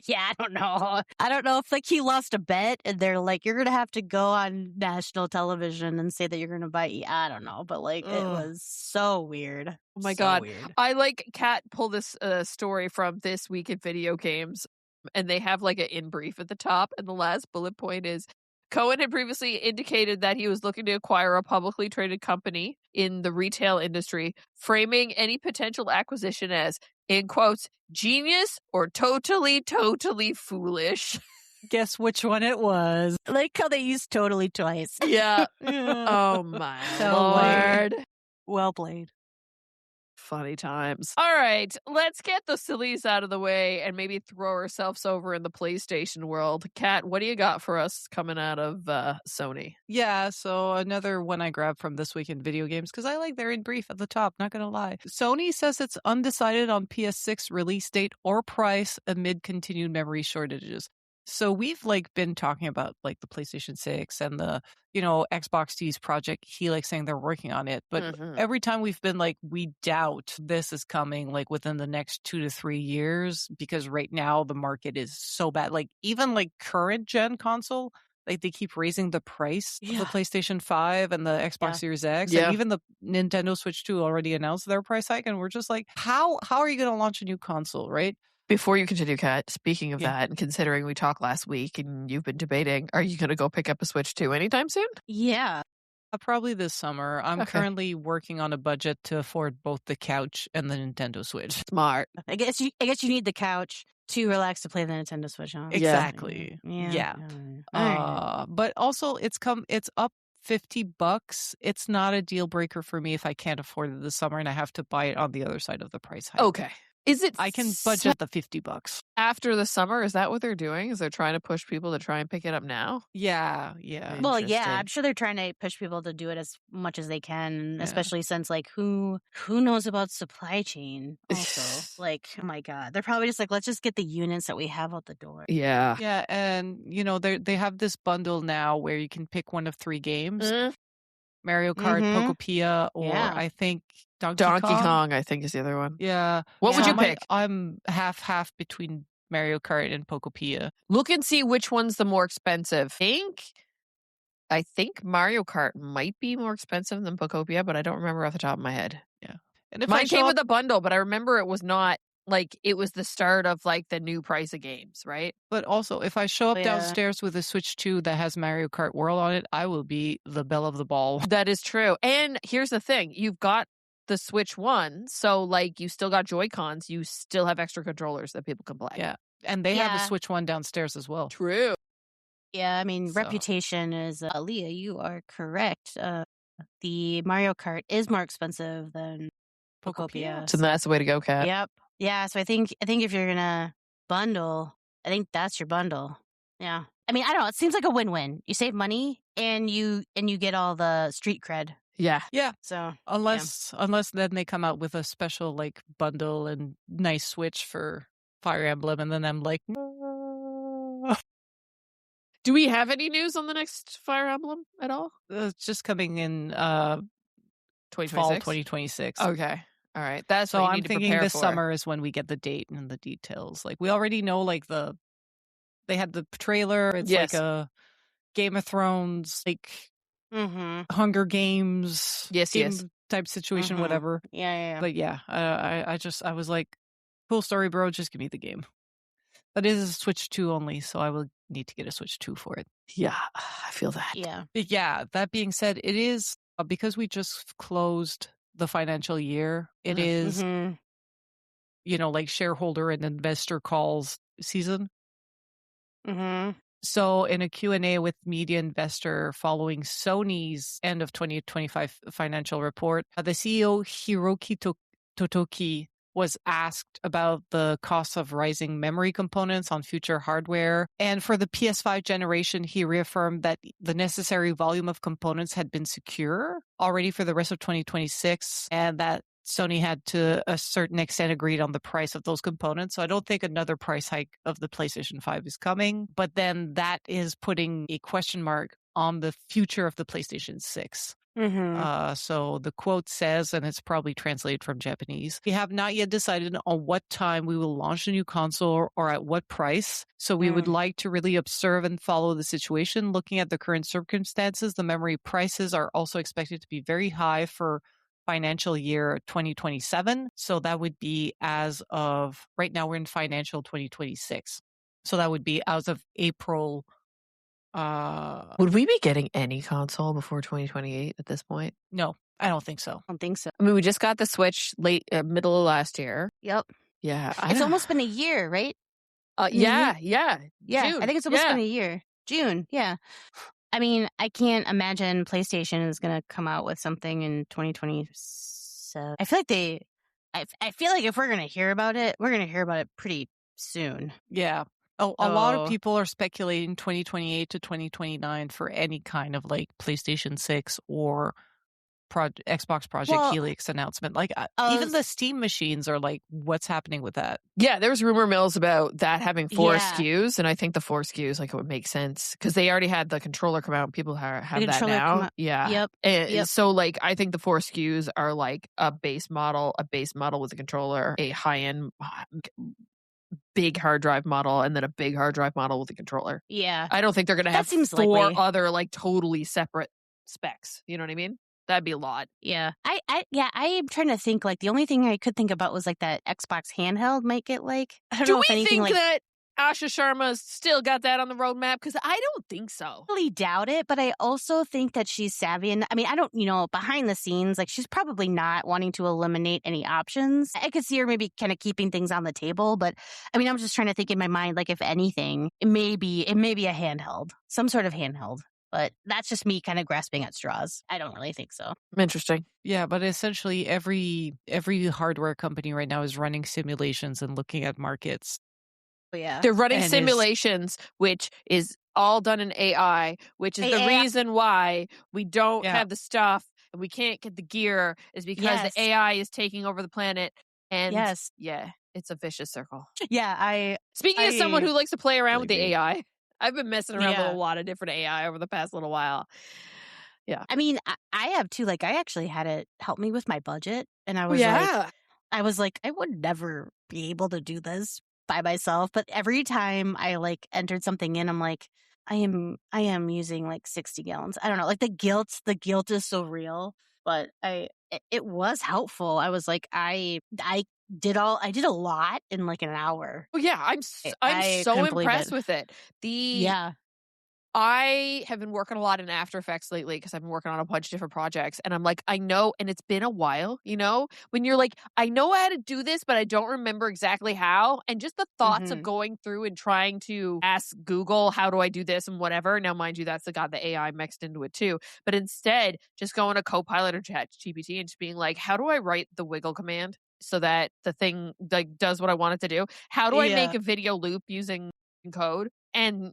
Yeah, I don't know. I don't know if he lost a bet and they're you're going to have to go on national television and say that you're going to buy. I don't know, but it was so weird. Oh my God. Weird. I Kat pulled this story from This Week in Video Games, and they have an in brief at the top, and the last bullet point is, Cohen had previously indicated that he was looking to acquire a publicly traded company in the retail industry, framing any potential acquisition as, in quotes, genius or totally foolish. Guess which one it was. How they used totally twice. Yeah. Oh my Lord. Well played. Funny times. All right, let's get the sillies out of the way and maybe throw ourselves over in the PlayStation world. Kat, what do you got for us coming out of Sony? Yeah, so another one I grabbed from This Week in Video Games, because I like their in brief at the top, not going to lie. Sony says it's undecided on PS6 release date or price amid continued memory shortages. So we've been talking about the PlayStation 6 and the, Xbox T's Project Helix, saying they're working on it. But every time we've been we doubt this is coming within the next 2 to 3 years, because right now the market is so bad. Even current gen console, they keep raising the price of the PlayStation 5 and the Xbox Series X. And even the Nintendo Switch 2 already announced their price hike. And we're just how are you going to launch a new console, right? Before you continue, Kat, speaking of that, and considering we talked last week and you've been debating, are you going to go pick up a Switch 2 anytime soon? Yeah. Probably this summer. I'm currently working on a budget to afford both the couch and the Nintendo Switch. Smart. I guess you need the couch to relax to play the Nintendo Switch on. Exactly. Yeah. Right. But also it's up $50. It's not a deal breaker for me if I can't afford it this summer and I have to buy it on the other side of the price hike. Okay. Is it I can budget the $50 after the summer? Is that what they're doing? Is they're trying to push people to try and pick it up now? Yeah. Well, yeah, I'm sure they're trying to push people to do it as much as they can, especially since like who knows about supply chain also. Like, oh my God. They're probably just like, let's just get the units that we have out the door. Yeah. Yeah, and they have this bundle now where you can pick one of 3 games. Mario Kart, Pokopia, or I think Donkey Kong, I think, is the other one. Yeah. What would you pick? I'm half between Mario Kart and Pokopia. Look and see which one's the more expensive. I think Mario Kart might be more expensive than Pokopia, but I don't remember off the top of my head. Yeah. And if mine came with a bundle, but I remember it was not like it was the start of like the new price of games, right? But also, if I show up downstairs with a Switch 2 that has Mario Kart World on it, I will be the belle of the ball. That is true. And here's the thing. You've got the Switch 1, so like you still got Joy-Cons. You still have extra controllers that people can play. Yeah. And they have a Switch 1 downstairs as well. True. Yeah, I mean, reputation is... Leah, you are correct. The Mario Kart is more expensive than Pokopia. So that's the way to go, Kat. Yep. Yeah, so I think if you're gonna bundle, I think that's your bundle. Yeah. I mean, I don't know. It seems like a win-win. You save money and you get all the street cred. Yeah. Yeah. So unless then they come out with a special like bundle and nice Switch for Fire Emblem, and then I'm like, no. Do we have any news on the next Fire Emblem at all? It's just coming in 2026? Fall 2026. Okay. All right. That's so what you I'm need to thinking prepare this for. summer is when we get the date and the details. Like we already know like they had the trailer. It's like a Game of Thrones, like Hunger Games type situation, whatever. Yeah. But yeah, I was like, cool story, bro. Just give me the game. But it is a Switch 2 only, so I will need to get a Switch 2 for it. Yeah, I feel that. Yeah. But yeah, that being said, it is because we just closed the financial year. It is, like shareholder and investor calls season. So in a Q&A with media investor following Sony's end of 2025 financial report, the CEO Hiroki Totoki was asked about the cost of rising memory components on future hardware. And for the PS5 generation, he reaffirmed that the necessary volume of components had been secure already for the rest of 2026, and that Sony had to a certain extent agreed on the price of those components. So I don't think another price hike of the PlayStation 5 is coming. But then that is putting a question mark on the future of the PlayStation 6. So the quote says, and it's probably translated from Japanese, we have not yet decided on what time we will launch a new console or at what price. So we would like to really observe and follow the situation. Looking at the current circumstances, the memory prices are also expected to be very high for financial year 2027. So that would be as of right now, we're in financial 2026. So that would be as of April. Would we be getting any console before 2028 at this point? No, I don't think so. I don't think so. I mean, we just got the Switch middle of last year. Yep. Yeah. It's almost been a year, right? Yeah. June. I think it's almost been a year. June. Yeah. I mean, I can't imagine PlayStation is going to come out with something in 2027. I feel like if we're going to hear about it, we're going to hear about it pretty soon. Yeah. A lot of people are speculating 2028 to 2029 for any kind of like PlayStation 6 or Xbox Project Helix announcement. Like even the Steam machines are like, what's happening with that? Yeah, there's rumor mills about that having 4 SKUs, and I think the 4 SKUs, like, it would make sense because they already had the controller come out and people have that now. Yeah. Yep. So like, I think the 4 SKUs are like a base model with a controller, a high-end big hard drive model, and then a big hard drive model with a controller. Yeah. I don't think they're going to have 4 other like totally separate specs. You know what I mean? That'd be a lot. Yeah. I am trying to think, like, the only thing I could think about was like that Xbox handheld might get like, I don't know if anything like... that Asha Sharma's still got that on the roadmap? Because I don't think so. I really doubt it, but I also think that she's savvy. And I mean, I don't, behind the scenes, like she's probably not wanting to eliminate any options. I could see her maybe kind of keeping things on the table, but I mean, I'm just trying to think in my mind, like if anything, it may be a handheld, some sort of handheld. But that's just me kind of grasping at straws. I don't really think so. Interesting. Yeah, but essentially every hardware company right now is running simulations and looking at markets. Yeah. They're running simulations, which is all done in AI, which is the reason why we don't have the stuff and we can't get the gear is because the AI is taking over the planet. And it's a vicious circle. Yeah, Speaking as someone who likes to play around with the AI, I've been messing around with a lot of different AI over the past little while. Yeah. I mean, I have too. Like, I actually had it help me with my budget. And I was like, I would never be able to do this by myself. But every time I like entered something in, I'm like, I am using like 60 gallons. I don't know. Like the guilt is so real. But it was helpful. I was like, I did a lot in like an hour. Oh yeah, I'm so impressed with it. I have been working a lot in After Effects lately because I've been working on a bunch of different projects. And I'm like, I know, and it's been a while, when you're like, I know how to do this, but I don't remember exactly how. And just the thoughts of going through and trying to ask Google, how do I do this and whatever. Now, mind you, that's got the AI mixed into it too. But instead, just going to Copilot or ChatGPT and just being like, how do I write the wiggle command so that the thing like does what I want it to do? How do I make a video loop using code? And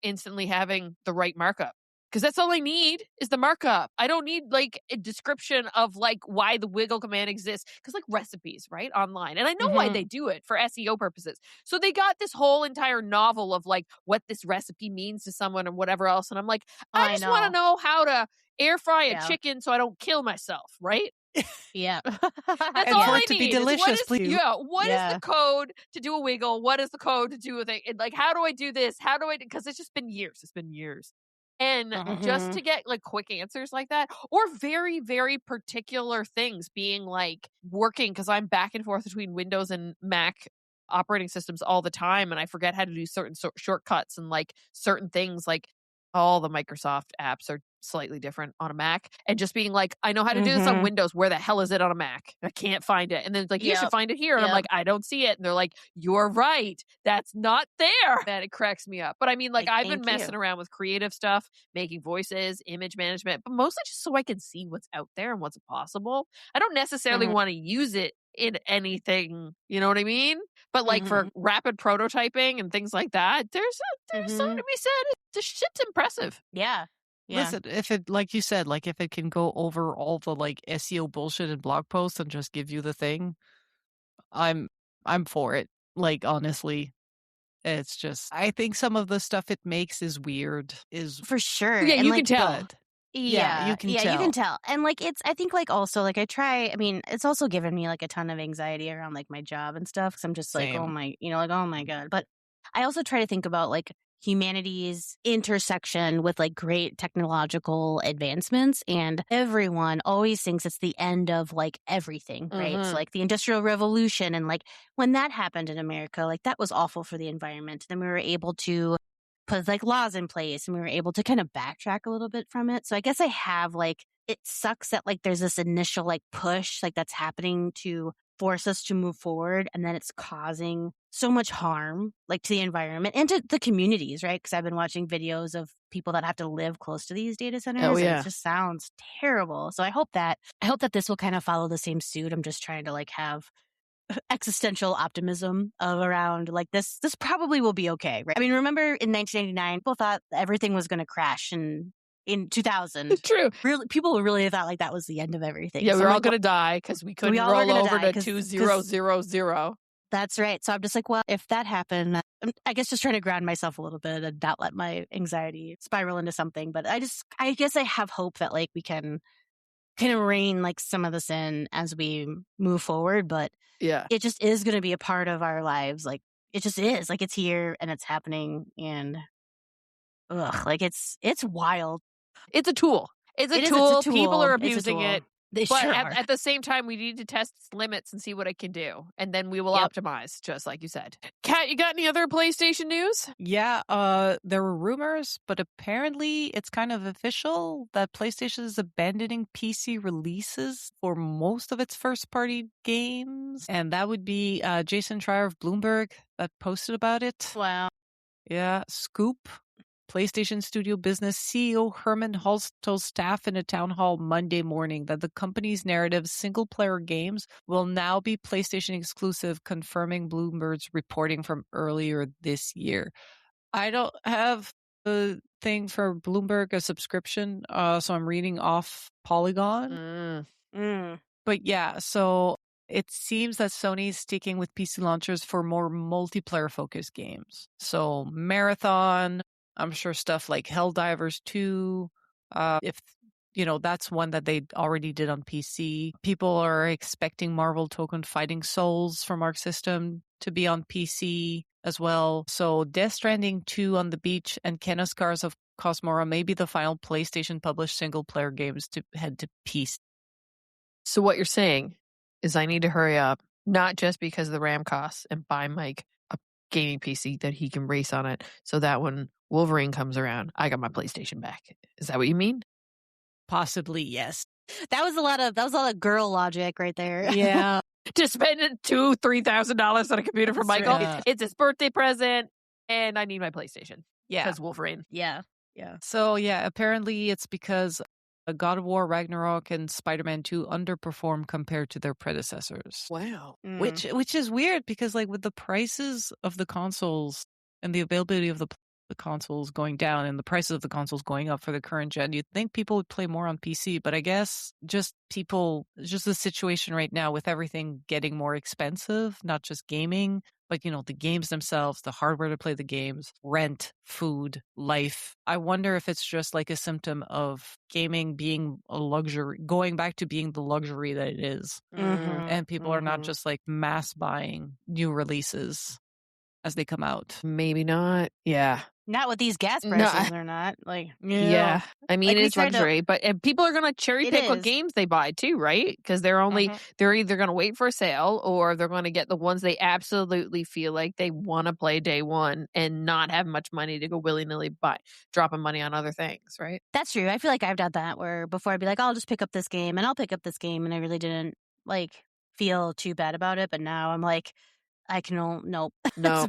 instantly having the right markup. Because that's all I need is the markup. I don't need like a description of like why the wiggle command exists. Because like recipes, right? Online. And I know why they do it for SEO purposes. So they got this whole entire novel of like what this recipe means to someone and whatever else. And I'm like, I just want to know how to air fry a chicken so I don't kill myself, right? Yeah. That's all I need. To be delicious, please. Yeah. What is the code to do a wiggle? What is the code to do a thing? And like, how do I do this? How do I do? Because it's just been years. It's been years. And just to get like quick answers like that, or very, very particular things being like working, because I'm back and forth between Windows and Mac operating systems all the time. And I forget how to do certain shortcuts and like certain things, like all the Microsoft apps are slightly different on a Mac, and just being like, I know how to do this on Windows. Where the hell is it on a Mac? I can't find it. And then it's like, you should find it here. And I'm like, I don't see it. And they're like, you're right. That's not there. That it cracks me up. But I mean, like I've been messing around with creative stuff, making voices, image management, but mostly just so I can see what's out there and what's possible. I don't necessarily want to use it in anything, you know what I mean? But like for rapid prototyping and things like that, there's something to be said. This shit's impressive. Yeah. Listen, if it, like you said, like if it can go over all the like SEO bullshit and blog posts and just give you the thing, I'm for it. Like honestly, it's just, I think some of the stuff it makes is weird. Is for sure. Yeah, and you can tell. Good. Yeah, you can tell. And like I think like also like it's also given me like a ton of anxiety around like my job and stuff, because I'm just like, oh my God. But I also try to think about like humanity's intersection with like great technological advancements, and everyone always thinks it's the end of like everything, right? So like the Industrial Revolution, and like when that happened in America, like that was awful for the environment. Then we were able to put like laws in place, and we were able to kind of backtrack a little bit from it. So I guess I have like, it sucks that like there's this initial like push like that's happening to force us to move forward, and then it's causing so much harm like to the environment and to the communities, right? Because I've been watching videos of people that have to live close to these data centers. Oh, yeah. And it just sounds terrible. So I hope that this will kind of follow the same suit. I'm just trying to like have existential optimism around like this probably will be okay, right? I mean, remember in 1999 people thought everything was going to crash in 2000. True. Really, people really thought like that was the end of everything. Yeah, we were all going to die because we couldn't roll over to 2000. That's right. So I'm just like, well, if that happened, I guess just trying to ground myself a little bit and not let my anxiety spiral into something. But I guess I have hope that like we can kind of rein like some of this in as we move forward. But yeah, it just is going to be a part of our lives. Like it just is, like it's here and it's happening, and like it's wild. It's a tool. It's a tool. People are abusing it. They but sure are. At the same time, we need to test its limits and see what it can do. And then we will optimize, just like you said. Kat, you got any other PlayStation news? Yeah, there were rumors, but apparently it's kind of official that PlayStation is abandoning PC releases for most of its first-party games. And that would be Jason Schreier of Bloomberg that posted about it. Wow. Yeah, Scoop. PlayStation Studio Business CEO Herman Hulse told staff in a town hall Monday morning that the company's narrative single-player games will now be PlayStation exclusive, confirming Bloomberg's reporting from earlier this year. I don't have the thing for Bloomberg, a subscription, so I'm reading off Polygon. But yeah, so it seems that Sony is sticking with PC launchers for more multiplayer-focused games. So Marathon, I'm sure stuff like Helldivers 2, if that's one that they already did on PC. People are expecting Marvel Token Fighting Souls from Arc System to be on PC as well. So Death Stranding 2 on the Beach and Kena Scars of Cosmora may be the final PlayStation published single-player games to head to PC. So what you're saying is I need to hurry up, not just because of the RAM costs, and buy Mike a gaming PC that he can race on it, so that when Wolverine comes around, I got my PlayStation back. Is that what you mean? Possibly, yes. That was a lot of girl logic right there. Yeah. To spend $2,000-$3,000 on a computer for Michael. Right. It's his birthday present, and I need my PlayStation. Yeah. Because Wolverine. Yeah. So, yeah, apparently it's because God of War, Ragnarok, and Spider-Man 2 underperformed compared to their predecessors. Wow. Which is weird because, like, with the prices of the consoles and the availability of the consoles going down and the prices of the consoles going up for the current gen, you'd think people would play more on PC. But I guess just the situation right now with everything getting more expensive, not just gaming, but, the games themselves, the hardware to play the games, rent, food, life. I wonder if it's just like a symptom of gaming being a luxury, going back to being the luxury that it is. And people are not just like mass buying new releases as they come out. Maybe not. Yeah. Not with these gas prices, they're not. Like, yeah. I mean, it's luxury, but people are going to cherry pick what games they buy too, right? Because they're either going to wait for a sale or they're going to get the ones they absolutely feel like they want to play day one and not have much money to go willy-nilly dropping money on other things, right? That's true. I feel like I've done that where before I'd be like, I'll just pick up this game and I'll pick up this game. And I really didn't like feel too bad about it. But now I'm like, nope. No.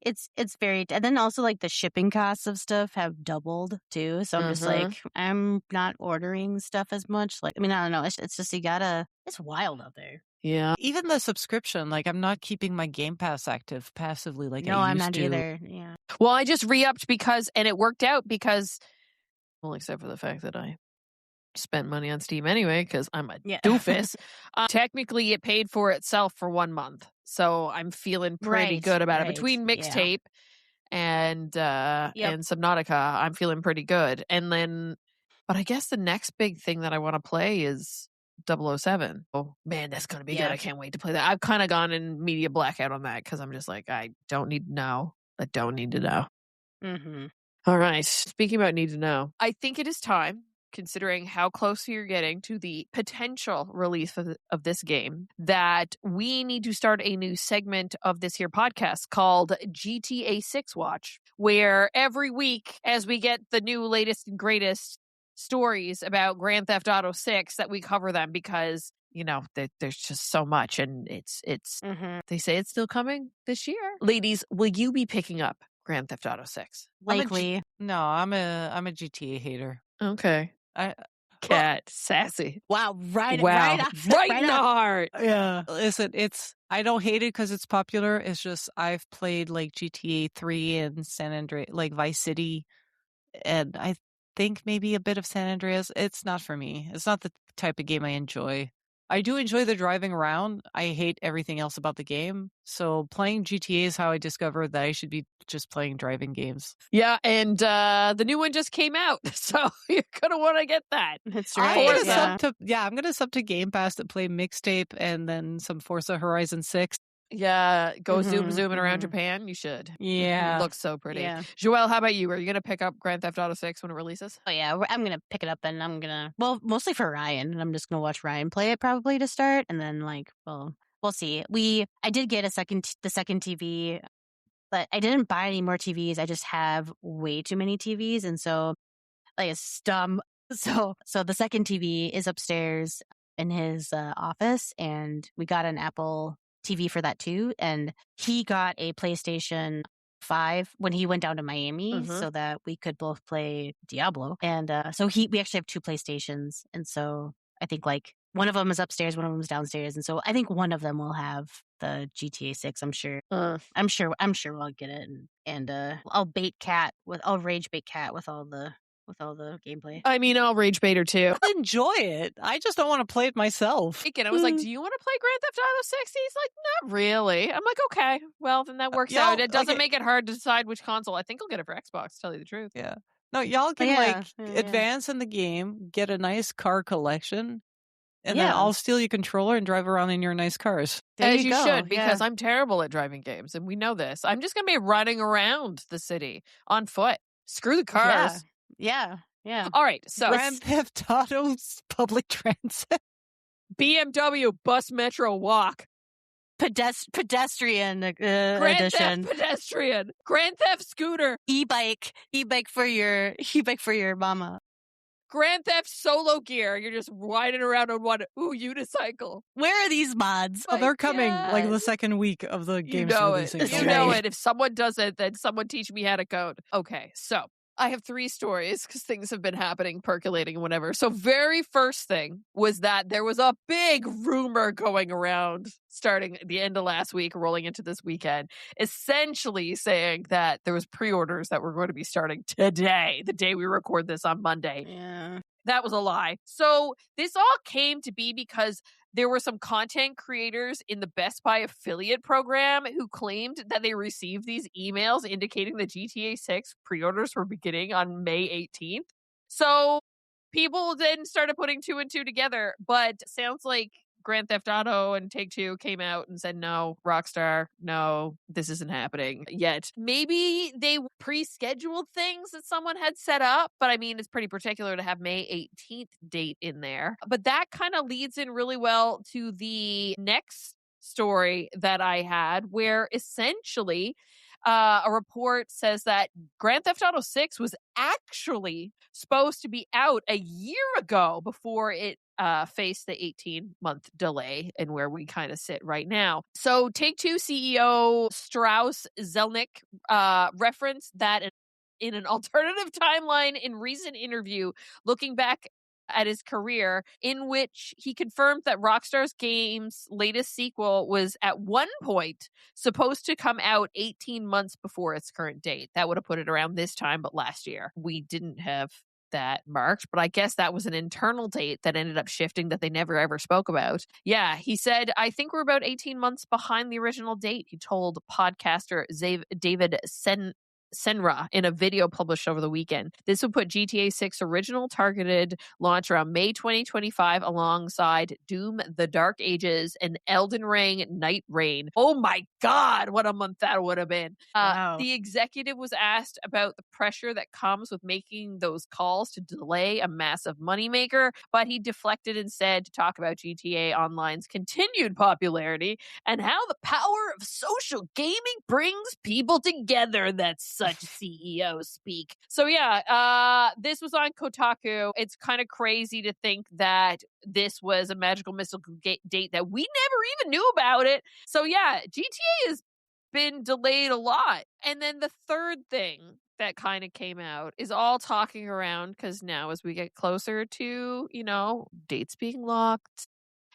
it's very, and then also like the shipping costs of stuff have doubled too. So I'm just like, I'm not ordering stuff as much. Like, I mean, I don't know. It's just, it's wild out there. Yeah. Even the subscription, like I'm not keeping my Game Pass active passively like no, I I'm used not to. either. Yeah. Well, I just re-upped and it worked out because, well, except for the fact that I spent money on Steam anyway because I'm a doofus. Technically, it paid for itself for 1 month, so I'm feeling pretty good about it. Between Mixtape and Subnautica, I'm feeling pretty good. And then, but I guess the next big thing that I want to play is 007. Oh man, that's gonna be good! I can't wait to play that. I've kind of gone in media blackout on that because I'm just like, I don't need to know. I don't need to know. All right. Speaking about need to know, I think it is time, considering how close you're getting to the potential release of this game, that we need to start a new segment of this here podcast called GTA 6 Watch, where every week, as we get the new latest and greatest stories about Grand Theft Auto 6, that we cover them because, there's just so much, and it's they say it's still coming this year. Ladies, will you be picking up Grand Theft Auto 6? Likely. No, I'm a GTA hater. Okay. Cat, sassy. Wow, right in the heart. Yeah. Listen, I don't hate it because it's popular. It's just I've played like GTA 3 and San Andreas, like Vice City, and I think maybe a bit of San Andreas. It's not for me. It's not the type of game I enjoy. I do enjoy the driving around. I hate everything else about the game. So playing GTA is how I discovered that I should be just playing driving games. Yeah, and the new one just came out, so you're going to want to get that. That's right. I'm going to sub to Game Pass to play Mixtape and then some Forza Horizon 6. Yeah, go zooming around Japan. You should. Yeah. It looks so pretty. Yeah. Joelle, how about you? Are you going to pick up Grand Theft Auto 6 when it releases? Oh, yeah. I'm going to pick it up and I'm going to, well, mostly for Ryan. And I'm just going to watch Ryan play it probably to start. And then, like, well, we'll see. I did get the second TV, but I didn't buy any more TVs. I just have way too many TVs. And so, like, it's dumb. So the second TV is upstairs in his office, and we got an Apple TV for that too. And he got a PlayStation 5 when he went down to Miami so that we could both play Diablo. And so we actually have 2 PlayStations. And so I think like one of them is upstairs, one of them is downstairs. And so I think one of them will have the GTA 6. I'm sure. I'm sure we'll get it. And I'll rage bait Cat with all the gameplay. I mean, I'll rage bait her too. I enjoy it. I just don't want to play it myself. I was like, do you want to play Grand Theft Auto 6? He's like, not really. I'm like, okay, well, then that works out. It doesn't make it hard to decide which console. I think I'll get it for Xbox, to tell you the truth. Yeah. No, y'all can advance in the game, get a nice car collection, and then I'll steal your controller and drive around in your nice cars. As you should, because I'm terrible at driving games, and we know this. I'm just going to be running around the city on foot. Screw the cars. Yeah. All right, so Grand Theft Auto's public transit. BMW bus metro walk. Pedestrian Grand edition. Theft pedestrian. Grand Theft scooter. E-bike for your mama. Grand Theft solo gear. You're just riding around on one unicycle. Where are these mods? Oh, they're coming like the second week of the game's releasing. You know it. If someone does it, then someone teach me how to code. Okay, so I have 3 stories because things have been happening, percolating and whatever. So very first thing was that there was a big rumor going around starting at the end of last week, rolling into this weekend, essentially saying that there was pre-orders that were going to be starting today, the day we record this on Monday. Yeah. That was a lie. So this all came to be because there were some content creators in the Best Buy affiliate program who claimed that they received these emails indicating that GTA 6 pre-orders were beginning on May 18th. So people then started putting 2 and 2 together, but sounds like Grand Theft Auto and Take-Two came out and said, no, Rockstar, no, this isn't happening yet. Maybe they pre-scheduled things that someone had set up, but I mean, it's pretty particular to have May 18th date in there. But that kind of leads in really well to the next story that I had, where essentially a report says that Grand Theft Auto 6 was actually supposed to be out a year ago before it faced the 18-month delay and where we kind of sit right now. So Take-Two CEO Strauss Zelnick referenced that in an alternative timeline in recent interview, looking back at his career, in which he confirmed that Rockstar's game's latest sequel was at one point supposed to come out 18 months before its current date. That would have put it around this time, but last year. We didn't have that marked, but I guess that was an internal date that ended up shifting that they never ever spoke about. Yeah, he said, I think we're about 18 months behind the original date, he told podcaster David Senra in a video published over the weekend. This would put GTA 6 original targeted launch around May 2025 alongside Doom The Dark Ages and Elden Ring Night Reign. Oh my God, what a month that would have been. Wow. The executive was asked about the pressure that comes with making those calls to delay a massive moneymaker, but he deflected instead to talk about GTA Online's continued popularity and how the power of social gaming brings people together. That's such CEO speak. So yeah, this was on Kotaku. It's kind of crazy to think that this was a magical mystical date that we never even knew about it. So yeah, GTA has been delayed a lot. And then the third thing that kind of came out is all talking around, because now as we get closer to, dates being locked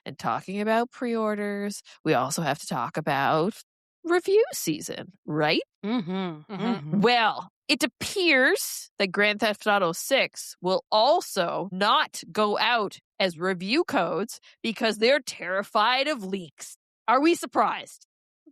and talking about pre-orders, we also have to talk about review season, right? Well, it appears that Grand Theft Auto 6 will also not go out as review codes because they're terrified of leaks. Are we surprised?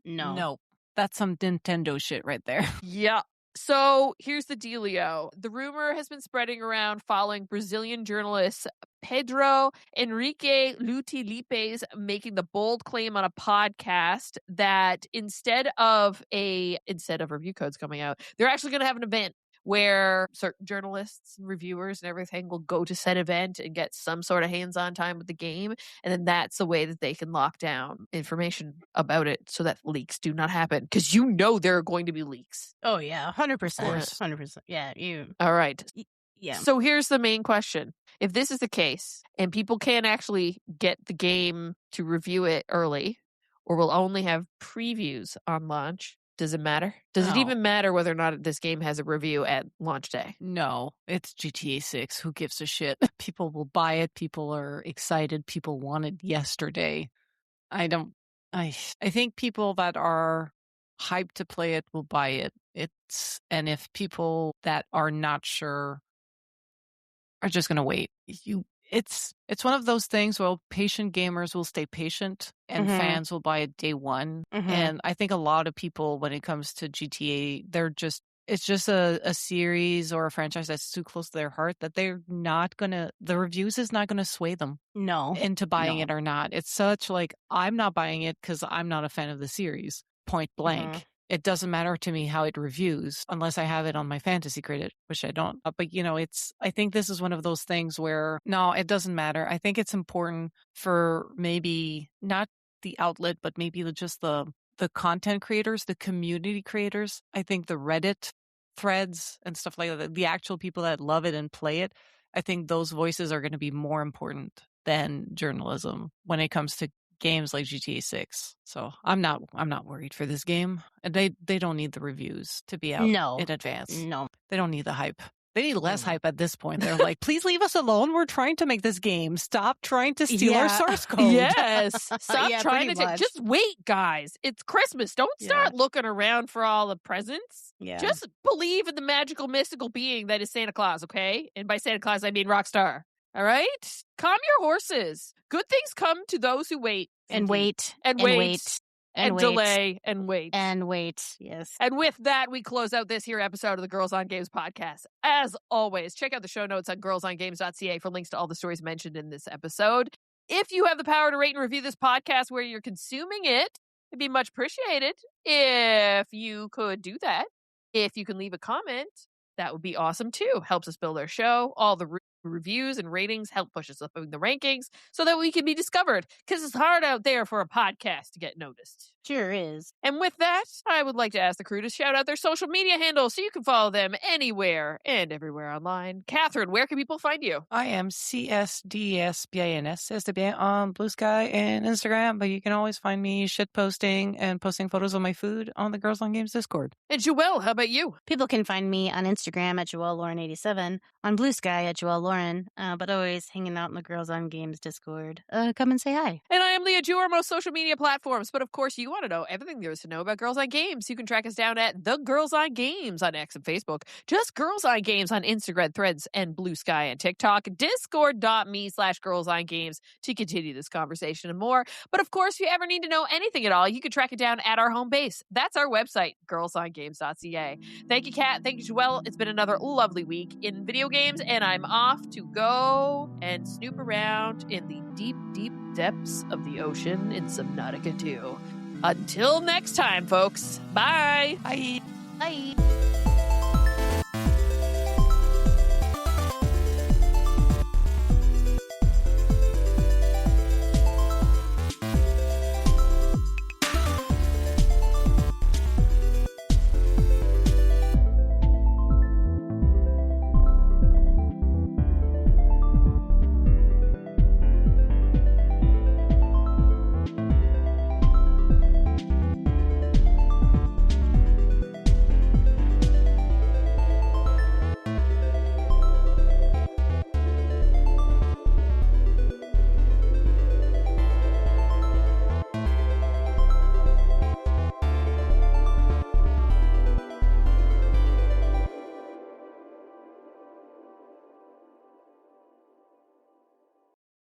No. No. That's some Nintendo shit right there. Yeah. So here's the dealio. The rumor has been spreading around following Brazilian journalist Pedro Henrique Lutilipes making the bold claim on a podcast that instead of review codes coming out, they're actually going to have an event where certain journalists and reviewers and everything will go to said event and get some sort of hands-on time with the game. And then that's the way that they can lock down information about it so that leaks do not happen. Because there are going to be leaks. Oh, yeah. 100%. 100%. Yeah. All right. Yeah. So here's the main question. If this is the case and people can't actually get the game to review it early or will only have previews on launch, does it matter? Does it even matter whether or not this game has a review at launch day? No, it's GTA 6. Who gives a shit? People will buy it. People are excited. People want it yesterday. I think people that are hyped to play it will buy it. And if people that are not sure are just going to wait, it's one of those things where patient gamers will stay patient and fans will buy it day one. And I think a lot of people, when it comes to GTA, it's just a series or a franchise that's too close to their heart that the reviews is not going to sway them into buying it or not. It's such like, I'm not buying it because I'm not a fan of the series, point blank. It doesn't matter to me how it reviews unless I have it on my fantasy credit, which I don't. But, I think this is one of those things where, no, it doesn't matter. I think it's important for maybe not the outlet, but maybe just the content creators, the community creators. I think the Reddit threads and stuff like that, the actual people that love it and play it, I think those voices are going to be more important than journalism when it comes to games like GTA 6. So I'm not worried for this game. And they don't need the reviews to be out in advance. No. They don't need the hype. They need less hype at this point. They're like, please leave us alone. We're trying to make this game. Stop trying to steal our source code. Yes. Stop trying to just wait, guys. It's Christmas. Don't start looking around for all the presents. Yeah. Just believe in the magical, mystical being that is Santa Claus, okay? And by Santa Claus, I mean Rockstar. All right? Calm your horses. Good things come to those who wait. And wait. And wait. And delay and wait. And wait, yes. And with that, we close out this here episode of the Girls on Games podcast. As always, check out the show notes on girlsongames.ca for links to all the stories mentioned in this episode. If you have the power to rate and review this podcast where you're consuming it, it'd be much appreciated if you could do that. If you can leave a comment, that would be awesome too. Helps us build our show. All the reviews and ratings help push us up in the rankings so that we can be discovered, because it's hard out there for a podcast to get noticed. Sure is. And with that, I would like to ask the crew to shout out their social media handles so you can follow them anywhere and everywhere online. Catherine, where can people find you? I am CSDSBINS on Blue Sky and Instagram, but you can always find me shitposting and posting photos of my food on the Girls on Games Discord. And Joelle, how about you? People can find me on Instagram at JoelleLauren87, on Blue Sky at Joelle Lauren, but always hanging out in the Girls on Games Discord. Come and say hi. And I am Leah Jew, our most social media platforms. But of course, you want to know everything there is to know about Girls on Games. You can track us down at The Girls on Games on X and Facebook. Just Girls on Games on Instagram, Threads, and Blue Sky and TikTok. Discord.me/Girls on Games to continue this conversation and more. But of course, if you ever need to know anything at all, you can track it down at our home base. That's our website, girlsongames.ca. Thank you, Kat. Thank you, Joelle. It's been another lovely week in video games, and I'm off to go and snoop around in the deep, deep depths of the ocean in Subnautica 2. Until next time, folks. Bye. Bye. Bye.